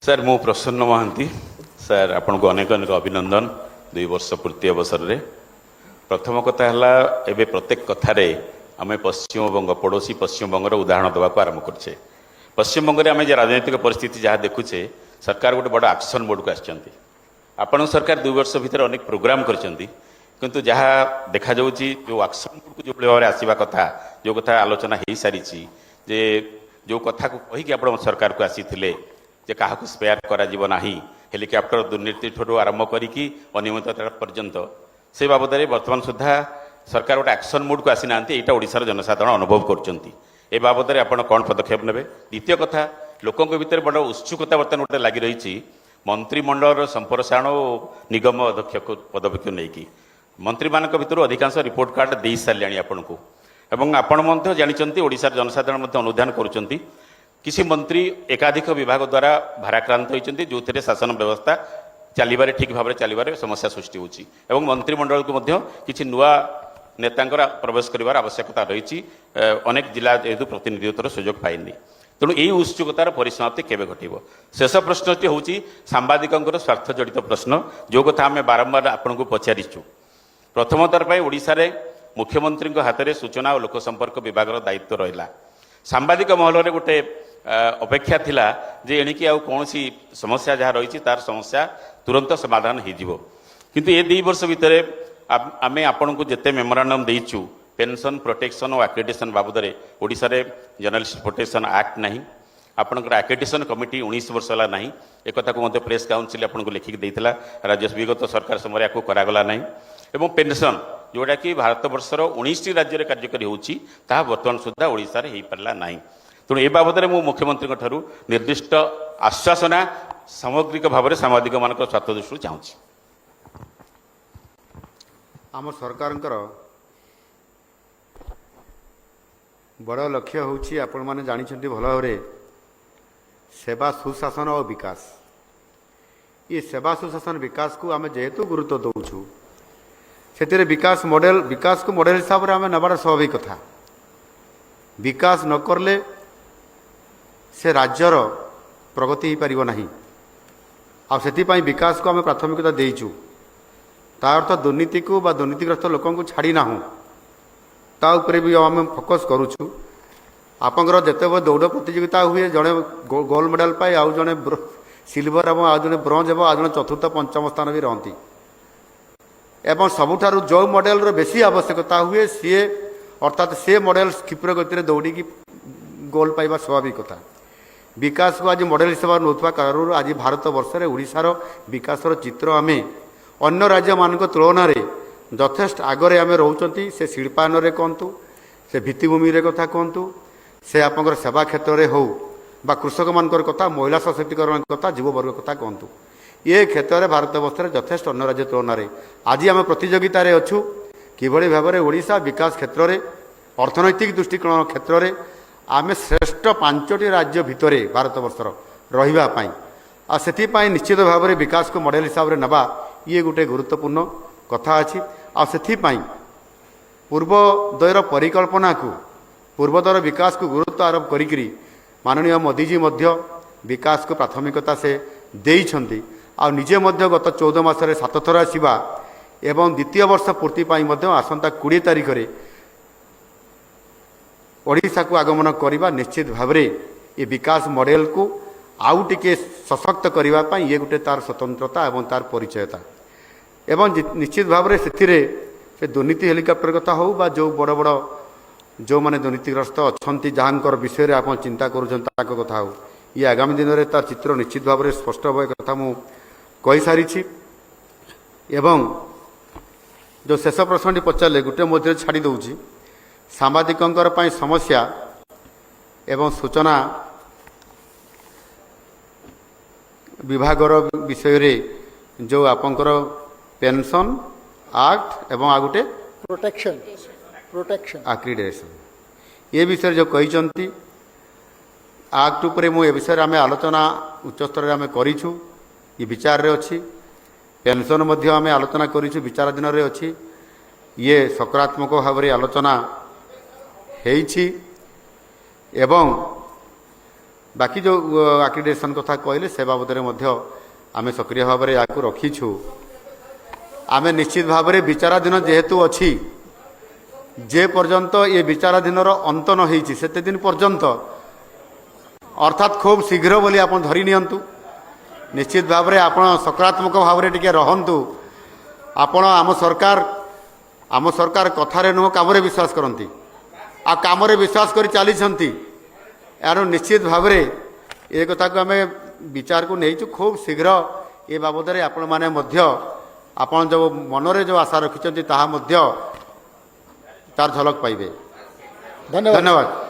Sir मु प्रसन्न Mahanti sir आपन को अनेक अनेक अभिनंदन 2 वर्ष पूर्ति अवसर रे प्रथम कथा है एवं प्रत्येक कथार आम पश्चिमबंग पड़ोशी पश्चिमबंगर उदाहरण देवा आरंभ करछे। पश्चिमबंग में आम राजनैतिक परिस्थिति जहाँ देखुचे सरकार गोटे बड़ एक्शन मोड को आसछंती। आपण सरकार 2 वर्ष भितर अनेक प्रोग्राम करछंती किंतु जहाँ देखा जाउची जो एक्शन मोड को जो भाव आसवा कथा जो कथा आलोचना हो सारी जे जो कथा को कहीकि आप सरकार को आसीथिले जे क्या स्पेयर करा हेलिकप्टर दुर्नीति ठूँ आरंभ करी अनियमितता पर्यंत से बाबद बर्तमान सुधा सरकार गोटे एक्शन मोड को आसी ना यहाँ ओडिशार जनसाधारण अनुभव करछंती। ए बाबद आप कौन पदक्षेप नेबे? द्वितीय कथा लोकों भीतर बड़ उत्सुकता बर्तमान गोटे लगी रही मंत्रिमंडल संप्रसारण और निगम अध्यक्ष पदवी को लेकिन मंत्री मान भर अधिकांश रिपोर्ट कार्ड दे सारे आपन को एवं आपण जानते ओडिशार जनसाधारण अनुधान करुँच किसी मंत्री एकाधिक विभाग द्वारा भाराक्रांत होती जो थे शासन व्यवस्था चलबारे ठीक भाव में चलबारे समस्या सृष्टि होची एवं मंत्रिमंडल को किसी नुआ नेता प्रवेश कर आवश्यकता रही अनेक जिला जेहेतु प्रतिनिधित्व सुजोग पाइनि तेणु यही उत्सुकतार परिसमाप्ति केवे घटब? शेष प्रश्नटी हूँ सांबादिकों स्वार्थ जड़ित प्रश्न जो कथा आम बारंबार आपन को पचारिचु। प्रथमतर ओडिशा रे मुख्यमंत्री हाथ में सूचना और लोक संपर्क विभाग दायित्व रहा। सांबादिक महल में गोटे अपेक्षा थिला जे एणिकी आउ कौन समस्या जहाँ रही तार समस्या तुरंत समाधान हो किंतु ये 2 वर्ष भितर आम आपण को जिते मेमोरांडम देचु पेंशन प्रोटेक्शन और एक्रेडिटेशन बाबद ओडिशा रे जर्नलिस्ट प्रोटेक्शन एक्ट नहीं आपंकर एक्रेडिटेशन कमिटी 19 वर्ष है ना एक को प्रेस काउंसिल आपन को लिखिक देता राज्य विगत सरकार समय आपको करागला नहीं एवं पेंशन जोटा कि भारत वर्षर 19 राज्य में कार्यकारी होची ताहा वर्तमान सुधा ओडिशा रे हो पारला नहीं। तेणु ए बाबद में मुख्यमंत्री ठारू निर्दिष्ट आश्वासना सामग्रिक भाव में सांबादिक मान स्वार्थ दृष्टि चाहूँगी। आम सरकार बड़ लक्ष्य होची आपण माने जानिछंती भल भाव सेवा सुशासन और विकास। ये सेवा सुशासन विकास को आम जेहेतु गुरुत्व दौचु से विकास को मॉडल हिसाब से आम नबार स्वाभाविक कथा। विकास न करले से राज्यर प्रगति हो पारिबो नाही आउ विकास को आम प्राथमिकता देइचु। तार अर्थ दुर्नीति को बा दुर्नीतिग्रस्त लोकों को छाड़ी ना ता उपरे भी आम फोकस करुचु। आपंकर जिते दौड़ प्रतियोगिता हुए जड़े गोल्ड मेडल पाए आउ जड़े सिल्वर और आउ जड़े ब्रोंज और आउ जड़े चतुर्थ पंचम स्थान भी रहती एवं सबुठारु जो मॉडल रो बेसी आवश्यकता हुए सी अर्थात से मॉडल क्षिप्र गति दौड़ी की गोल पाइबा स्वाभाविक कथा। विकास को आज मॉडल हिसाब से नौथवा कारण आज भारत वर्ष में ओडिशार विकासर चित्र आम अन्य राज्य मान तुलन में यथेष्ट आगरे आम रोचंती से शिल्पायन रे कहतु से भित्तिभूमि रे कथा कहतु से आपंकर सेवा क्षेत्र में हो बा कृषक मान कथा महिला सशक्तिकरण कथा युववर्ग कथा कहतु ये क्षेत्र में भारत वर्ष में यथेष्ट अन्य राज्य तुलन में आज आम प्रतियोगितार अच्छु किभली भाव में ओडिशा विकास क्षेत्र में अर्थनैतिक दृष्टिकोण क्षेत्र में आम श्रेष्ठ 5टी राज्य भितर भारत वर्षर रही से निश्चित भाव में विकास को मॉडल हिसाब से नवा ये गोटे गुरुत्वपूर्ण कथा अच्छी आपाई पूर्वोदयर परिकल्पना को पूर्वोदयर विकास को गुरुत्व आरोप करी माननीय मोदीजी विकास को प्राथमिकता से देइछंती आ निजे गत 14 मासरे 7 थर आसवा एवं द्वितीय वर्ष पूर्ति आसंता 20 तारिख में ओडिशा को आगमन करने निश्चित भाव में ये विकास मॉडल को आउ टिके सशक्त करने ये गोटे तार स्वतंत्रता एवं तार परिचयता एवं निश्चित भाव में से दुर्नीति हेलिकप्टर कथा हो बा जो बड़ बड़ जो माने दुर्नीतिग्रस्त अच्छा जहाँ विषय में आप चिंता करुँच कथा हो ये आगामी दिन में तार चित्र निश्चित भाव में स्पष्ट भाव कथा मु कही सारी एवं जो शेष प्रश्न पचारे गोटे मध्य छाड़ी दूची सांबादिकों समस्या एवं सूचना विभागर विषय रे जो आपंकर पेंशन एक्ट एवं आ गोटे प्रोटेक्शन एक्रीडेशन ये विषय जो कही एक्ट उपरे मु ए विषय आम आलोचना उच्च स्तर में करूँ ये विचार रे अच्छी पेंशन मध्य आम आलोचना करूँ विचाराधीन रे अच्छी ये सकारात्मक भाव में आलोचना एवं ବାକି ଯେଉଁ ଆକ୍ରିଡେସନ୍ କଥା କହିଲେ ସେ ବାବଦରେ ମଧ୍ୟ ଆମେ ସକ୍ରିୟ ଭାବରେ ୟାକୁ ରଖିଛୁ। ଆମେ ନିଶ୍ଚିତ ଭାବରେ ବିଚାରାଧୀନ ଯେହେତୁ ଅଛି, ଯେ ପର୍ଯ୍ୟନ୍ତ ଏ ବିଚାରାଧୀନର ଅନ୍ତ ନ ହେଇଛି ସେତେ ଦିନ ପର୍ଯ୍ୟନ୍ତ, ଅର୍ଥାତ୍ ଖୁବ୍ ଶୀଘ୍ର ବୋଲି ଆପଣ ଧରି ନିଅନ୍ତୁ। ନିଶ୍ଚିତ ଭାବରେ ଆପଣ ସକାରାତ୍ମକ ଭାବରେ ଟିକେ ରହନ୍ତୁ। ଆପଣ ଆମ ସରକାର କଥାରେ ନୁହଁ କାମରେ ବିଶ୍ୱାସ କରନ୍ତି, ଆଉ କାମରେ ବିଶ୍ୱାସ କରି ଚାଲିଛନ୍ତି। ଏଣୁ ନିଶ୍ଚିତ ଭାବରେ ଏ କଥାକୁ ଆମେ ବିଚାରକୁ ନେଇଛୁ। ଖୁବ୍ ଶୀଘ୍ର ଏ ବାବଦରେ ଆପଣମାନେ ମଧ୍ୟ ଆପଣ ଯେଉଁ ମନରେ ଯେଉଁ ଆଶା ରଖିଛନ୍ତି ତାହା ମଧ୍ୟ ତାର ଝଲକ ପାଇବେ। ଧନ୍ୟବାଦ।